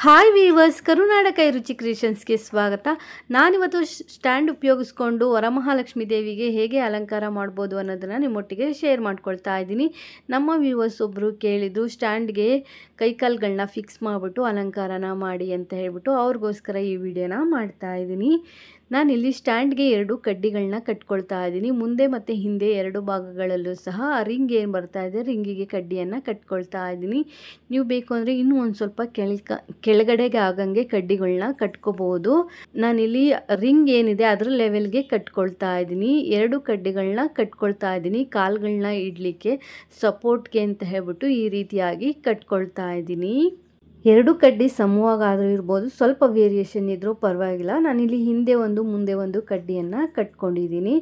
Hi viewers, ಕರುನಾಡ ಕೈ ರುಚಿ ಕ್ರಿಯೇಷನ್ಸ್ಗೆ ಸ್ವಾಗತ. ನಾನಿವತ್ತು ಸ್ಟ್ಯಾಂಡ್ ಉಪಯೋಗಿಸ್ಕೊಂಡು ವರಮಹಾಲಕ್ಷ್ಮಿ ದೇವಿಗೆ ಹೇಗೆ ಅಲಂಕಾರ ಮಾಡ್ಬೋದು ಅನ್ನೋದನ್ನು ನಿಮ್ಮೊಟ್ಟಿಗೆ ಶೇರ್ ಮಾಡ್ಕೊಳ್ತಾ ಇದ್ದೀನಿ. ನಮ್ಮ ವ್ಯೂವರ್ಸ್ ಒಬ್ಬರು ಕೇಳಿದ್ದು ಸ್ಟ್ಯಾಂಡ್ಗೆ ಕೈಕಾಲುಗಳನ್ನ ಫಿಕ್ಸ್ ಮಾಡಿಬಿಟ್ಟು ಅಲಂಕಾರನ ಮಾಡಿ ಅಂತ ಹೇಳ್ಬಿಟ್ಟು ಅವ್ರಿಗೋಸ್ಕರ ಈ ವಿಡಿಯೋನ ಮಾಡ್ತಾ ಇದ್ದೀನಿ. ನಾನಿಲ್ಲಿ ಸ್ಟ್ಯಾಂಡ್ಗೆ 2 ಕಡ್ಡಿಗಳನ್ನ ಕಟ್ಕೊಳ್ತಾ ಇದ್ದೀನಿ. ಮುಂದೆ ಮತ್ತು ಹಿಂದೆ 2 ಭಾಗಗಳಲ್ಲೂ ಸಹ ರಿಂಗ್ ಏನು ಬರ್ತಾ ಇದೆ ರಿಂಗಿಗೆ ಕಡ್ಡಿಯನ್ನು ಕಟ್ಕೊಳ್ತಾ ಇದ್ದೀನಿ. ನೀವು ಬೇಕು ಅಂದರೆ ಇನ್ನೂ ಒಂದು ಸ್ವಲ್ಪ ಕೆಳಗಡೆಗೆ ಆಗಂಗೆ ಕಡ್ಡಿಗಳನ್ನ ಕಟ್ಕೋಬಹುದು. ನಾನಿಲ್ಲಿ ರಿಂಗ್ ಏನಿದೆ ಅದರ ಲೆವೆಲ್ಗೆ ಕಟ್ಕೊಳ್ತಾ ಇದ್ದೀನಿ. 2 ಕಡ್ಡಿಗಳನ್ನ ಕಟ್ಕೊಳ್ತಾ ಇದ್ದೀನಿ ಕಾಲುಗಳನ್ನ ಇಡಲಿಕ್ಕೆ ಸಪೋರ್ಟ್ಗೆ ಅಂತ ಹೇಳ್ಬಿಟ್ಟು ಈ ರೀತಿಯಾಗಿ ಕಟ್ಕೊಳ್ತಾ ಇದ್ದೀನಿ. 2 ಕಡ್ಡಿ ಸಮವಾಗಾದರೂ ಇರ್ಬೋದು, ಸ್ವಲ್ಪ ವೇರಿಯೇಷನ್ ಇದ್ರೂ ಪರವಾಗಿಲ್ಲ. ನಾನಿಲ್ಲಿ ಹಿಂದೆ ಒಂದು ಮುಂದೆ ಒಂದು ಕಡ್ಡಿಯನ್ನು ಕಟ್ಕೊಂಡಿದ್ದೀನಿ.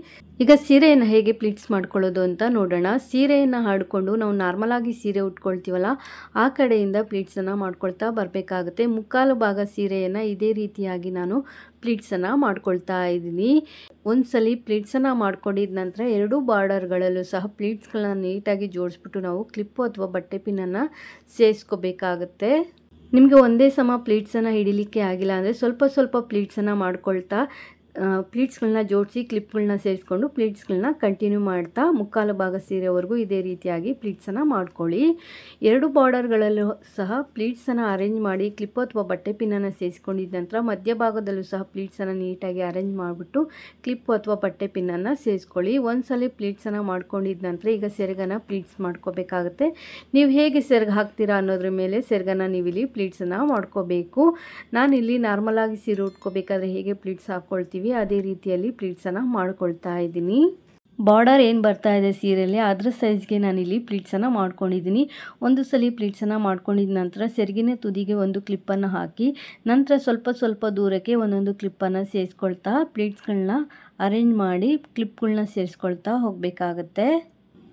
ಈಗ ಸೀರೆಯನ್ನು ಹೇಗೆ ಪ್ಲೀಟ್ಸ್ ಮಾಡ್ಕೊಳ್ಳೋದು ಅಂತ ನೋಡೋಣ. ಸೀರೆಯನ್ನು ಹಾಡಿಕೊಂಡು ನಾವು ನಾರ್ಮಲ್ ಆಗಿ ಸೀರೆ ಉಟ್ಕೊಳ್ತೀವಲ್ಲ ಆ ಕಡೆಯಿಂದ ಪ್ಲೀಟ್ಸನ್ನು ಮಾಡ್ಕೊಳ್ತಾ ಬರಬೇಕಾಗುತ್ತೆ. ಮುಕ್ಕಾಲು ಭಾಗ ಸೀರೆಯನ್ನು ಇದೇ ರೀತಿಯಾಗಿ ನಾನು ಪ್ಲೀಟ್ಸನ್ನು ಮಾಡ್ಕೊಳ್ತಾ ಇದ್ದೀನಿ. ಒಂದ್ಸಲಿ ಪ್ಲೀಟ್ಸನ್ನು ಮಾಡ್ಕೊಂಡಿದ ನಂತರ 2 ಬಾರ್ಡರ್ಗಳಲ್ಲೂ ಸಹ ಪ್ಲೀಟ್ಸ್ಗಳನ್ನ ನೀಟಾಗಿ ಜೋಡಿಸ್ಬಿಟ್ಟು ನಾವು ಕ್ಲಿಪ್ಪು ಅಥವಾ ಬಟ್ಟೆ ಪಿನ್ನನ್ನು ಸೇರಿಸ್ಕೋಬೇಕಾಗತ್ತೆ. ನಿಮಗೆ ಒಂದೇ ಸಮ ಪ್ಲೀಟ್ಸನ್ನು ಹಿಡಿಲಿಕ್ಕೆ ಆಗಿಲ್ಲ ಅಂದರೆ ಸ್ವಲ್ಪ ಪ್ಲೀಟ್ಸನ್ನು ಮಾಡ್ಕೊಳ್ತಾ ಪ್ಲೀಟ್ಸ್ಗಳನ್ನ ಜೋಡಿಸಿ ಕ್ಲಿಪ್ಗಳನ್ನ ಸೇರಿಸ್ಕೊಂಡು ಪ್ಲೀಟ್ಸ್ಗಳನ್ನ ಕಂಟಿನ್ಯೂ ಮಾಡ್ತಾ ಮುಕ್ಕಾಲು ಭಾಗ ಸೀರೆವರೆಗೂ ಇದೇ ರೀತಿಯಾಗಿ ಪ್ಲೀಟ್ಸನ್ನು ಮಾಡ್ಕೊಳ್ಳಿ. 2 ಬಾರ್ಡರ್ಗಳಲ್ಲೂ ಸಹ ಪ್ಲೀಟ್ಸನ್ನು ಅರೇಂಜ್ ಮಾಡಿ ಕ್ಲಿಪ್ ಅಥವಾ ಬಟ್ಟೆ ಪಿನ್ನನ್ನು ಸೇರಿಸ್ಕೊಂಡಿದ್ದ ನಂತರ ಮಧ್ಯಭಾಗದಲ್ಲೂ ಸಹ ಪ್ಲೀಟ್ಸನ್ನು ನೀಟಾಗಿ ಅರೇಂಜ್ ಮಾಡಿಬಿಟ್ಟು ಕ್ಲಿಪ್ ಅಥವಾ ಬಟ್ಟೆ ಪಿನ್ನನ್ನು ಸೇರಿಸ್ಕೊಳ್ಳಿ. ಒಂದ್ಸಲ ಪ್ಲೀಟ್ಸನ್ನು ಮಾಡ್ಕೊಂಡಿದ್ದ ನಂತರ ಈಗ ಸೆರಗನ್ನು ಪ್ಲೀಟ್ಸ್ ಮಾಡ್ಕೋಬೇಕಾಗುತ್ತೆ. ನೀವು ಹೇಗೆ ಸೆರಗು ಹಾಕ್ತೀರಾ ಅನ್ನೋದ್ರ ಮೇಲೆ ಸೆರಗನ್ನು ನೀವಿಲ್ಲಿ ಪ್ಲೀಟ್ಸನ್ನು ಮಾಡ್ಕೋಬೇಕು. ನಾನಿಲ್ಲಿ ನಾರ್ಮಲ್ ಆಗಿ ಸೀರೆ ಉಟ್ಕೋಬೇಕಾದ್ರೆ ಹೇಗೆ ಪ್ಲೀಟ್ಸ್ ಹಾಕ್ಕೊಳ್ತೀವಿ ಅದೇ ರೀತಿಯಲ್ಲಿ ಪ್ಲೀಟ್ಸನ್ನು ಮಾಡ್ಕೊಳ್ತಾ ಇದ್ದೀನಿ. ಬಾರ್ಡರ್ ಏನು ಬರ್ತಾ ಇದೆ ಸೀರೆಯಲ್ಲಿ ಅದರ ಸೈಜ್ಗೆ ನಾನಿಲ್ಲಿ ಪ್ಲೀಟ್ಸನ್ನು ಮಾಡ್ಕೊಂಡಿದ್ದೀನಿ. ಒಂದು ಸಲ ಪ್ಲೀಟ್ಸನ್ನು ಮಾಡ್ಕೊಂಡಿದ ನಂತರ ಸೆರಗಿನ ತುದಿಗೆ ಒಂದು ಕ್ಲಿಪ್ಪನ್ನು ಹಾಕಿ ನಂತರ ಸ್ವಲ್ಪ ದೂರಕ್ಕೆ ಒಂದೊಂದು ಕ್ಲಿಪ್ಪನ್ನು ಸೇರಿಸ್ಕೊಳ್ತಾ ಪ್ಲೀಟ್ಸ್ಗಳನ್ನ ಅರೇಂಜ್ ಮಾಡಿ ಕ್ಲಿಪ್ಗಳನ್ನ ಸೇರಿಸ್ಕೊಳ್ತಾ ಹೋಗಬೇಕಾಗತ್ತೆ.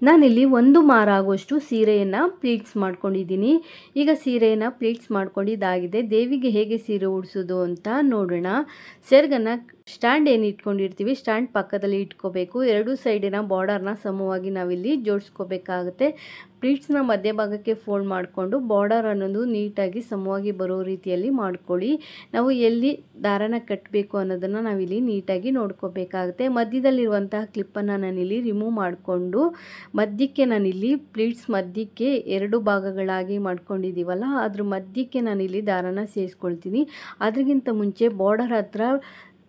ನಾನಿಲ್ಲಿ 1 ಮಾರು ಆಗುವಷ್ಟು ಸೀರೆಯನ್ನು ಪ್ಲೀಟ್ಸ್ ಮಾಡ್ಕೊಂಡಿದ್ದೀನಿ. ಈಗ ಸೀರೆಯನ್ನು ಪ್ಲೀಟ್ಸ್ ಮಾಡ್ಕೊಂಡಿದ್ದಾಗಿದೆ. ದೇವಿಗೆ ಹೇಗೆ ಸೀರೆ ಉಡಿಸೋದು ಅಂತ ನೋಡೋಣ. ಸೆರಗನ್ನು ಸ್ಟ್ಯಾಂಡ್ ಏನು ಇಟ್ಕೊಂಡಿರ್ತೀವಿ ಸ್ಟ್ಯಾಂಡ್ ಪಕ್ಕದಲ್ಲಿ ಇಟ್ಕೋಬೇಕು. 2 ಸೈಡಿನ ಬಾರ್ಡರ್ನ ಸಮವಾಗಿ ನಾವಿಲ್ಲಿ ಜೋಡಿಸ್ಕೋಬೇಕಾಗುತ್ತೆ. ಪ್ಲೀಟ್ಸ್ನ ಮಧ್ಯಭಾಗಕ್ಕೆ ಫೋಲ್ಡ್ ಮಾಡಿಕೊಂಡು ಬಾರ್ಡರ್ ಅನ್ನೋದು ನೀಟಾಗಿ ಸಮವಾಗಿ ಬರೋ ರೀತಿಯಲ್ಲಿ ಮಾಡ್ಕೊಳ್ಳಿ. ನಾವು ಎಲ್ಲಿ ದಾರನ ಕಟ್ಟಬೇಕು ಅನ್ನೋದನ್ನು ನಾವಿಲ್ಲಿ ನೀಟಾಗಿ ನೋಡ್ಕೋಬೇಕಾಗುತ್ತೆ. ಮಧ್ಯದಲ್ಲಿರುವಂತಹ ಕ್ಲಿಪ್ಪನ್ನು ನಾನಿಲ್ಲಿ ರಿಮೂವ್ ಮಾಡಿಕೊಂಡು ಮಧ್ಯಕ್ಕೆ ನಾನಿಲ್ಲಿ ಪ್ಲೀಟ್ಸ್ ಮಧ್ಯಕ್ಕೆ 2 ಭಾಗಗಳಾಗಿ ಮಾಡ್ಕೊಂಡಿದ್ದೀವಲ್ಲ ಅದ್ರ ಮಧ್ಯಕ್ಕೆ ನಾನಿಲ್ಲಿ ದಾರನ ಸೇರಿಸ್ಕೊಳ್ತೀನಿ. ಅದಕ್ಕಿಂತ ಮುಂಚೆ ಬಾರ್ಡರ್ ಹತ್ರ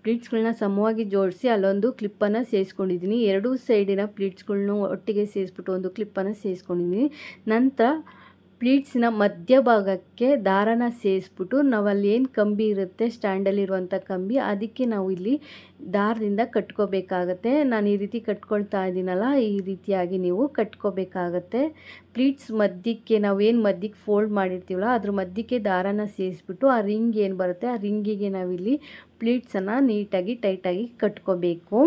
ಪ್ಲೀಟ್ಸ್ಗಳನ್ನ ಸಮವಾಗಿ ಜೋಡಿಸಿ ಅಲ್ಲೊಂದು ಕ್ಲಿಪ್ಪನ್ನು ಸೇರಿಸ್ಕೊಂಡಿದ್ದೀನಿ. 2 ಸೈಡಿನ ಪ್ಲೀಟ್ಸ್ಗಳ್ನು ಒಟ್ಟಿಗೆ ಸೇರಿಸ್ಬಿಟ್ಟು ಒಂದು ಕ್ಲಿಪ್ಪನ್ನು ಸೇರಿಸ್ಕೊಂಡಿದ್ದೀನಿ. ನಂತರ ಪ್ಲೀಟ್ಸಿನ ಮಧ್ಯಭಾಗಕ್ಕೆ ದಾರನ ಸೇರಿಸ್ಬಿಟ್ಟು ನಾವಲ್ಲಿ ಏನು ಕಂಬಿ ಇರುತ್ತೆ ಸ್ಟ್ಯಾಂಡಲ್ಲಿರುವಂಥ ಕಂಬಿ ಅದಕ್ಕೆ ನಾವು ಇಲ್ಲಿ ದಾರದಿಂದ ಕಟ್ಕೋಬೇಕಾಗತ್ತೆ. ನಾನು ಈ ರೀತಿ ಕಟ್ಕೊಳ್ತಾ ಇದ್ದೀನಲ್ಲ ಈ ರೀತಿಯಾಗಿ ನೀವು ಕಟ್ಕೋಬೇಕಾಗತ್ತೆ. ಪ್ಲೀಟ್ಸ್ ಮಧ್ಯಕ್ಕೆ ನಾವೇನು ಮಧ್ಯಕ್ಕೆ ಫೋಲ್ಡ್ ಮಾಡಿರ್ತೀವಲ್ಲ ಅದ್ರ ಮಧ್ಯಕ್ಕೆ ದಾರನ ಸೇರಿಸ್ಬಿಟ್ಟು ಆ ರಿಂಗ್ ಏನು ಬರುತ್ತೆ ಆ ರಿಂಗಿಗೆ ನಾವಿಲ್ಲಿ ಪ್ಲೀಟ್ಸನ್ನು ನೀಟಾಗಿ ಟೈಟಾಗಿ ಕಟ್ಕೋಬೇಕು.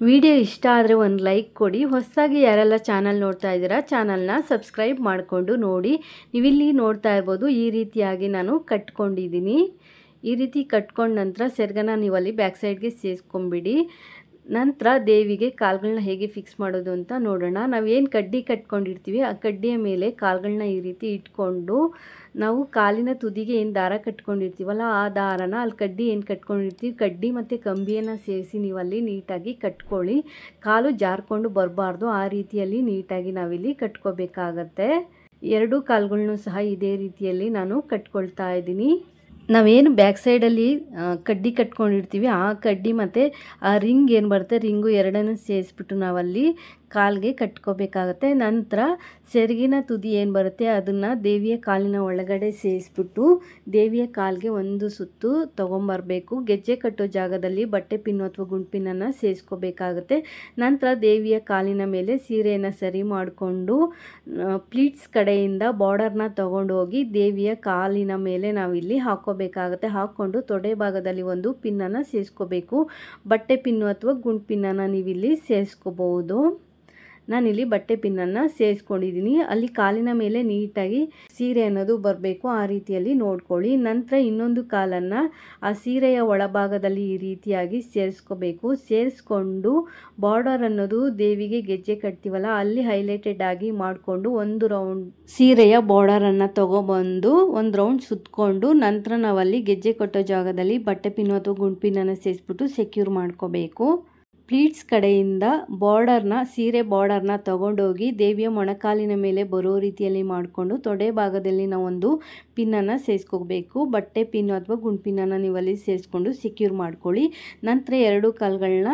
ವಿಡಿಯೋ ಇಷ್ಟ ಆದರೆ ಒಂದು ಲೈಕ್ ಕೊಡಿ. ಹೊಸದಾಗಿ ಯಾರೆಲ್ಲ ಚಾನಲ್ ನೋಡ್ತಾ ಇದ್ದೀರಾ ಚಾನಲ್ನ ಸಬ್ಸ್ಕ್ರೈಬ್ ಮಾಡಿಕೊಂಡು ನೋಡಿ. ನೀವಿಲ್ಲಿ ನೋಡ್ತಾ ಇರ್ಬೋದು ಈ ರೀತಿಯಾಗಿ ನಾನು ಕಟ್ಕೊಂಡಿದ್ದೀನಿ. ಈ ರೀತಿ ಕಟ್ಕೊಂಡ ನಂತರ ಸೆರಗನ್ನ ನೀವಲ್ಲಿ ಬ್ಯಾಕ್ ಸೈಡ್ಗೆ ಸೇರಿಸ್ಕೊಂಬಿಡಿ. ನಂತರ ದೇವಿಗೆ ಕಾಲುಗಳನ್ನ ಹೇಗೆ ಫಿಕ್ಸ್ ಮಾಡೋದು ಅಂತ ನೋಡೋಣ. ನಾವೇನು ಕಡ್ಡಿ ಕಟ್ಕೊಂಡಿರ್ತೀವಿ ಆ ಕಡ್ಡಿಯ ಮೇಲೆ ಕಾಲುಗಳನ್ನ ಈ ರೀತಿ ಇಟ್ಕೊಂಡು ನಾವು ಕಾಲಿನ ತುದಿಗೆ ಏನು ದಾರ ಕಟ್ಕೊಂಡಿರ್ತೀವಲ್ಲ ಆ ದಾರನ ಅಲ್ಲಿ ಕಡ್ಡಿ ಏನು ಕಟ್ಕೊಂಡಿರ್ತೀವಿ ಕಡ್ಡಿ ಮತ್ತು ಕಂಬಿಯನ್ನು ಸೇರಿಸಿ ನೀವಲ್ಲಿ ನೀಟಾಗಿ ಕಟ್ಕೊಳ್ಳಿ. ಕಾಲು ಜಾರ್ಕೊಂಡು ಬರಬಾರ್ದು. ಆ ರೀತಿಯಲ್ಲಿ ನೀಟಾಗಿ ನಾವಿಲ್ಲಿ ಕಟ್ಕೋಬೇಕಾಗತ್ತೆ. 2 ಕಾಲುಗಳನ್ನು ಸಹ ಇದೇ ರೀತಿಯಲ್ಲಿ ನಾನು ಕಟ್ಕೊಳ್ತಾ ಇದ್ದೀನಿ. ನಾವೇನು ಬ್ಯಾಕ್ ಸೈಡಲ್ಲಿ ಕಡ್ಡಿ ಕಟ್ಕೊಂಡಿರ್ತೀವಿ ಆ ಕಡ್ಡಿ ಮತ್ತು ಆ ರಿಂಗ್ ಏನು ಬರುತ್ತೆ ರಿಂಗು ಎರಡನ್ನೂ ಸೇರಿಸ್ಬಿಟ್ಟು ನಾವಲ್ಲಿ ಕಾಲಿಗೆ ಕಟ್ಕೋಬೇಕಾಗತ್ತೆ. ನಂತರ ಸೆರಗಿನ ತುದಿ ಏನು ಬರುತ್ತೆ ಅದನ್ನು ದೇವಿಯ ಕಾಲಿನ ಒಳಗಡೆ ಸೇರಿಸ್ಬಿಟ್ಟು ದೇವಿಯ ಕಾಲಿಗೆ ಒಂದು ಸುತ್ತು ತೊಗೊಂಬರಬೇಕು. ಗೆಜ್ಜೆ ಕಟ್ಟೋ ಜಾಗದಲ್ಲಿ ಬಟ್ಟೆ ಪಿನ್ನು ಅಥವಾ ಗುಂಡು ಪಿನ್ನನ್ನು ಸೇರಿಸ್ಕೋಬೇಕಾಗುತ್ತೆ. ನಂತರ ದೇವಿಯ ಕಾಲಿನ ಮೇಲೆ ಸೀರೆಯನ್ನು ಸರಿ ಮಾಡಿಕೊಂಡು ಪ್ಲೀಟ್ಸ್ ಕಡೆಯಿಂದ ಬಾರ್ಡರ್ನ ತೊಗೊಂಡೋಗಿ ದೇವಿಯ ಕಾಲಿನ ಮೇಲೆ ನಾವಿಲ್ಲಿ ಹಾಕ್ಕೋಬೇಕಾಗತ್ತೆ. ಹಾಕ್ಕೊಂಡು ತೊಡೆ ಭಾಗದಲ್ಲಿ ಒಂದು ಪಿನ್ನನ್ನು ಸೇರಿಸ್ಕೋಬೇಕು. ಬಟ್ಟೆ ಪಿನ್ನು ಅಥವಾ ಗುಂಡು ಪಿನ್ನನ್ನು ನೀವಿಲ್ಲಿ ಸೇರಿಸ್ಕೋಬಹುದು. ನಾನಿಲ್ಲಿ ಬಟ್ಟೆ ಪಿನ್ನನ್ನು ಸೇರಿಸ್ಕೊಂಡಿದ್ದೀನಿ. ಅಲ್ಲಿ ಕಾಲಿನ ಮೇಲೆ ನೀಟಾಗಿ ಸೀರೆ ಅನ್ನೋದು ಬರಬೇಕು, ಆ ರೀತಿಯಲ್ಲಿ ನೋಡ್ಕೊಳ್ಳಿ. ನಂತರ ಇನ್ನೊಂದು ಕಾಲನ್ನು ಆ ಸೀರೆಯ ಒಳಭಾಗದಲ್ಲಿ ಈ ರೀತಿಯಾಗಿ ಸೇರಿಸ್ಕೋಬೇಕು. ಸೇರಿಸ್ಕೊಂಡು ಬಾರ್ಡರ್ ಅನ್ನೋದು ದೇವಿಗೆ ಗೆಜ್ಜೆ ಕಟ್ತೀವಲ್ಲ ಅಲ್ಲಿ ಹೈಲೈಟೆಡ್ ಆಗಿ ಮಾಡಿಕೊಂಡು ಒಂದು ರೌಂಡ್ ಸೀರೆಯ ಬಾರ್ಡರನ್ನು ತಗೊಬಂದು ಒಂದು ರೌಂಡ್ ಸುತ್ತಕೊಂಡು ನಂತರ ನಾವಲ್ಲಿ ಗೆಜ್ಜೆ ಕಟ್ಟೋ ಜಾಗದಲ್ಲಿ ಬಟ್ಟೆ ಪಿನ್ ಅಥವಾ ಗುಂಡು ಪಿನ್ನನ್ನು ಸೇರಿಸ್ಬಿಟ್ಟು ಸೆಕ್ಯೂರ್ ಮಾಡ್ಕೋಬೇಕು. ಪ್ಲೀಟ್ಸ್ ಕಡೆಯಿಂದ ಸೀರೆ ಬಾರ್ಡರ್ನ ತಗೊಂಡೋಗಿ ದೇವಿಯ ಮೊಣಕಾಲಿನ ಮೇಲೆ ಬರೋ ರೀತಿಯಲ್ಲಿ ಮಾಡಿಕೊಂಡು ತೊಡೆ ಭಾಗದಲ್ಲಿ ನಾವೊಂದು ಪಿನ್ನನ್ನು ಸೇರಿಸ್ಕೋಬೇಕು. ಬಟ್ಟೆ ಪಿನ್ ಅಥವಾ ಗುಂಡು ಪಿನ್ನನ್ನು ನೀವಲ್ಲಿ ಸೇರಿಸ್ಕೊಂಡು ಸೆಕ್ಯೂರ್ ಮಾಡ್ಕೊಳ್ಳಿ. ನಂತರ ಎರಡು ಕಾಲುಗಳನ್ನ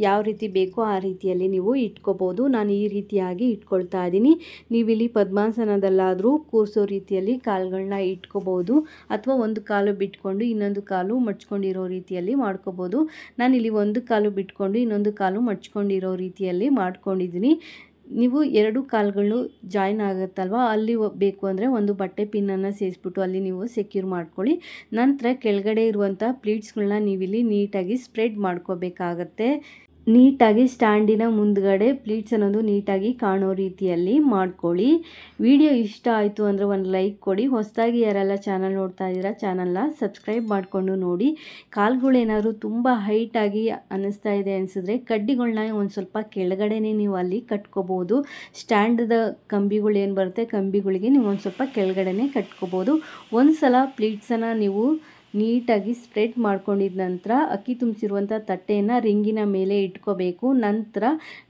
ಯಾವ ರೀತಿ ಬೇಕೋ ಆ ರೀತಿಯಲ್ಲಿ ನೀವು ಇಟ್ಕೋಬೋದು. ನಾನು ಈ ರೀತಿಯಾಗಿ ಇಟ್ಕೊಳ್ತಾ ಇದ್ದೀನಿ. ನೀವಿಲ್ಲಿ ಪದ್ಮಾಸನದಲ್ಲಾದರೂ ಕೂರಿಸೋ ರೀತಿಯಲ್ಲಿ ಕಾಲುಗಳನ್ನ ಇಟ್ಕೋಬೋದು ಅಥವಾ ಒಂದು ಕಾಲು ಬಿಟ್ಕೊಂಡು ಇನ್ನೊಂದು ಕಾಲು ಮಡ್ಚ್ಕೊಂಡಿರೋ ರೀತಿಯಲ್ಲಿ ಮಾಡ್ಕೋಬೋದು. ನಾನಿಲ್ಲಿ ಒಂದು ಕಾಲು ಬಿಟ್ಕೊಂಡು ಇನ್ನೊಂದು ಕಾಲು ಮಡ್ಚ್ಕೊಂಡಿರೋ ರೀತಿಯಲ್ಲಿ ಮಾಡ್ಕೊಂಡಿದ್ದೀನಿ. ನೀವು ಎರಡು ಕಾಲುಗಳು ಜಾಯಿನ್ ಆಗುತ್ತಲ್ವ, ಅಲ್ಲಿ ಬೇಕು ಅಂದರೆ ಒಂದು ಬಟ್ಟೆ ಪಿನ್ನನ್ನು ಸೇರಿಸ್ಬಿಟ್ಟು ಅಲ್ಲಿ ನೀವು ಸೆಕ್ಯೂರ್ ಮಾಡ್ಕೊಳ್ಳಿ. ನಂತರ ಕೆಳಗಡೆ ಇರುವಂಥ ಪ್ಲೀಟ್ಸ್ಗಳನ್ನ ನೀವಿಲ್ಲಿ ನೀಟಾಗಿ ಸ್ಪ್ರೆಡ್ ಮಾಡ್ಕೋಬೇಕಾಗತ್ತೆ. ನೀಟಾಗಿ ಸ್ಟ್ಯಾಂಡಿನ ಮುಂದ್ಗಡೆ ಪ್ಲೀಟ್ಸ್ ಅನ್ನೋದು ನೀಟಾಗಿ ಕಾಣೋ ರೀತಿಯಲ್ಲಿ ಮಾಡ್ಕೊಳ್ಳಿ. ವಿಡಿಯೋ ಇಷ್ಟ ಆಯಿತು ಅಂದರೆ ಒಂದು ಲೈಕ್ ಕೊಡಿ. ಹೊಸದಾಗಿ ಯಾರೆಲ್ಲ ಚಾನಲ್ ನೋಡ್ತಾ ಇದ್ದೀರಾ ಚಾನಲ್ನ ಸಬ್ಸ್ಕ್ರೈಬ್ ಮಾಡಿಕೊಂಡು ನೋಡಿ. ಕಾಲುಗಳೇನಾದರೂ ತುಂಬ ಹೈಟಾಗಿ ಅನ್ನಿಸ್ತಾ ಇದೆ ಅನಿಸಿದ್ರೆ ಕಡ್ಡಿಗಳನ್ನ ಒಂದು ಸ್ವಲ್ಪ ಕೆಳಗಡೆನೇ ನೀವು ಅಲ್ಲಿ ಕಟ್ಕೋಬೋದು. ಸ್ಟ್ಯಾಂಡದ ಕಂಬಿಗಳು ಏನು ಬರುತ್ತೆ ಕಂಬಿಗಳಿಗೆ ನೀವು ಒಂದು ಸ್ವಲ್ಪ ಕೆಳಗಡೆನೇ ಕಟ್ಕೋಬೋದು. ಒಂದು ಸಲ ಪ್ಲೀಟ್ಸನ್ನು ನೀವು ನೀಟಾಗಿ ಸ್ಪ್ರೆಡ್ ಮಾಡ್ಕೊಂಡಿದ ನಂತರ ಅಕ್ಕಿ ತುಂಬಿಸಿರುವಂಥ ತಟ್ಟೆಯನ್ನು ರಿಂಗಿನ ಮೇಲೆ ಇಟ್ಕೋಬೇಕು. ನಂತರ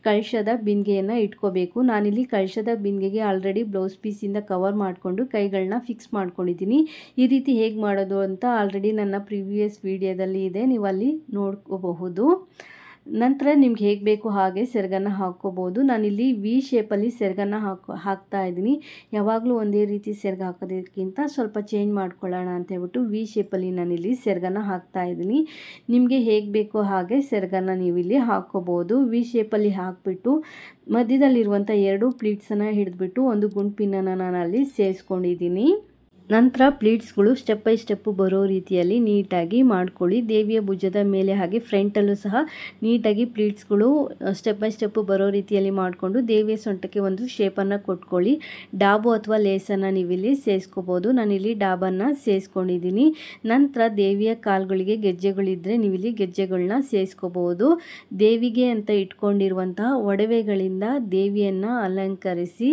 ಕಳಶದ ಬಿಂದಿಗೆಯನ್ನು ಇಟ್ಕೋಬೇಕು. ನಾನಿಲ್ಲಿ ಕಳಶದ ಬಿಂದಿಗೆಗೆ ಆಲ್ರೆಡಿ ಬ್ಲೌಸ್ ಪೀಸಿಂದ ಕವರ್ ಮಾಡಿಕೊಂಡು ಕೈಗಳನ್ನ ಫಿಕ್ಸ್ ಮಾಡ್ಕೊಂಡಿದ್ದೀನಿ. ಈ ರೀತಿ ಹೇಗೆ ಮಾಡೋದು ಅಂತ ಆಲ್ರೆಡಿ ನನ್ನ ಪ್ರಿವಿಯಸ್ ವಿಡಿಯೋದಲ್ಲಿ ಇದೆ, ನೀವು ಅಲ್ಲಿ ನೋಡ್ಕೋಬಹುದು. ನಂತರ ನಿಮ್ಗೆ ಹೇಗೆ ಬೇಕು ಹಾಗೆ ಸೆರಗನ್ನು ಹಾಕ್ಕೋಬೋದು. ನಾನಿಲ್ಲಿ ವಿ ಶೇಪಲ್ಲಿ ಸೆರಗನ್ನು ಹಾಕ್ತಾ ಇದ್ದೀನಿ. ಯಾವಾಗಲೂ ಒಂದೇ ರೀತಿ ಸೆರಗು ಹಾಕೋದಕ್ಕಿಂತ ಸ್ವಲ್ಪ ಚೇಂಜ್ ಮಾಡ್ಕೊಳ್ಳೋಣ ಅಂತ ಹೇಳ್ಬಿಟ್ಟು ವಿ ಶೇಪಲ್ಲಿ ನಾನಿಲ್ಲಿ ಸೆರಗನ್ನು ಹಾಕ್ತಾ ಇದ್ದೀನಿ. ನಿಮಗೆ ಹೇಗೆ ಬೇಕೋ ಹಾಗೆ ಸೆರಗನ್ನು ನೀವಿಲ್ಲಿ ಹಾಕ್ಕೋಬೋದು. ವಿ ಶೇಪಲ್ಲಿ ಹಾಕಿಬಿಟ್ಟು ಮಧ್ಯದಲ್ಲಿರುವಂಥ ಎರಡು ಪ್ಲೀಟ್ಸನ್ನು ಹಿಡಿದ್ಬಿಟ್ಟು ಒಂದು ಗುಂಡು ಪಿನ್ನನ್ನು ನಾನು ಅಲ್ಲಿ ಸೇರಿಸ್ಕೊಂಡಿದ್ದೀನಿ. ನಂತರ ಪ್ಲೀಟ್ಸ್ಗಳು ಸ್ಟೆಪ್ ಬೈ ಸ್ಟೆಪ್ಪು ಬರೋ ರೀತಿಯಲ್ಲಿ ನೀಟಾಗಿ ಮಾಡ್ಕೊಳ್ಳಿ. ದೇವಿಯ ಭುಜದ ಮೇಲೆ ಹಾಗೆ ಫ್ರಂಟಲ್ಲೂ ಸಹ ನೀಟಾಗಿ ಪ್ಲೀಟ್ಸ್ಗಳು ಸ್ಟೆಪ್ ಬೈ ಸ್ಟೆಪ್ಪು ಬರೋ ರೀತಿಯಲ್ಲಿ ಮಾಡಿಕೊಂಡು ದೇವಿಯ ಸೊಂಟಕ್ಕೆ ಒಂದು ಶೇಪನ್ನು ಕೊಟ್ಕೊಳ್ಳಿ. ಡಾಬು ಅಥವಾ ಲೇಸನ್ನು ನೀವಿಲ್ಲಿ ಸೇರಿಸ್ಕೋಬೋದು. ನಾನಿಲ್ಲಿ ಡಾಬನ್ನು ಸೇರಿಸ್ಕೊಂಡಿದ್ದೀನಿ. ನಂತರ ದೇವಿಯ ಕಾಲುಗಳಿಗೆ ಗೆಜ್ಜೆಗಳಿದ್ದರೆ ನೀವಿಲ್ಲಿ ಗೆಜ್ಜೆಗಳನ್ನ ಸೇರಿಸ್ಕೋಬೋದು. ದೇವಿಗೆ ಅಂತ ಇಟ್ಕೊಂಡಿರುವಂತಹ ಒಡವೆಗಳಿಂದ ದೇವಿಯನ್ನು ಅಲಂಕರಿಸಿ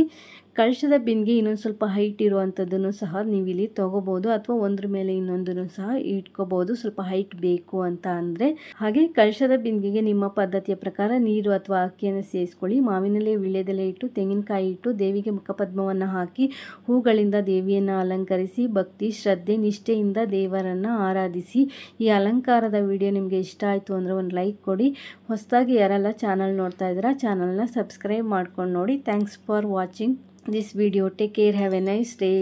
ಕಳಶದ ಬಿಂದಿಗೆ ಇನ್ನೊಂದು ಸ್ವಲ್ಪ ಹೈಟ್ ಇರುವಂಥದ್ದನ್ನು ಸಹ ನೀವಿಲ್ಲಿ ತೊಗೋಬೋದು ಅಥವಾ ಒಂದ್ರ ಮೇಲೆ ಇನ್ನೊಂದನ್ನು ಸಹ ಇಟ್ಕೋಬೋದು ಸ್ವಲ್ಪ ಹೈಟ್ ಬೇಕು ಅಂತ ಅಂದರೆ. ಹಾಗೆ ಕಳಶದ ಬಿಂದಿಗೆಗೆ ನಿಮ್ಮ ಪದ್ಧತಿಯ ಪ್ರಕಾರ ನೀರು ಅಥವಾ ಅಕ್ಕಿಯನ್ನು ಸೇರಿಸ್ಕೊಳ್ಳಿ. ಮಾವಿನೆಲೆ ವೀಳ್ಯದೆಲೆ ಇಟ್ಟು ತೆಂಗಿನಕಾಯಿ ಇಟ್ಟು ದೇವಿಗೆ ಮುಖಪದ್ಮವನ್ನು ಹಾಕಿ ಹೂಗಳಿಂದ ದೇವಿಯನ್ನು ಅಲಂಕರಿಸಿ ಭಕ್ತಿ ಶ್ರದ್ಧೆ ನಿಷ್ಠೆಯಿಂದ ದೇವರನ್ನು ಆರಾಧಿಸಿ. ಈ ಅಲಂಕಾರದ ವಿಡಿಯೋ ನಿಮಗೆ ಇಷ್ಟ ಆಯಿತು ಅಂದರೆ ಒಂದು ಲೈಕ್ ಕೊಡಿ. ಹೊಸದಾಗಿ ಯಾರೆಲ್ಲ ಚಾನಲ್ ನೋಡ್ತಾ ಇದ್ದೀರಾ ಚಾನಲ್ನ ಸಬ್ಸ್ಕ್ರೈಬ್ ಮಾಡ್ಕೊಂಡು ನೋಡಿ. Thanks for watching this video. Take care. Have a nice day.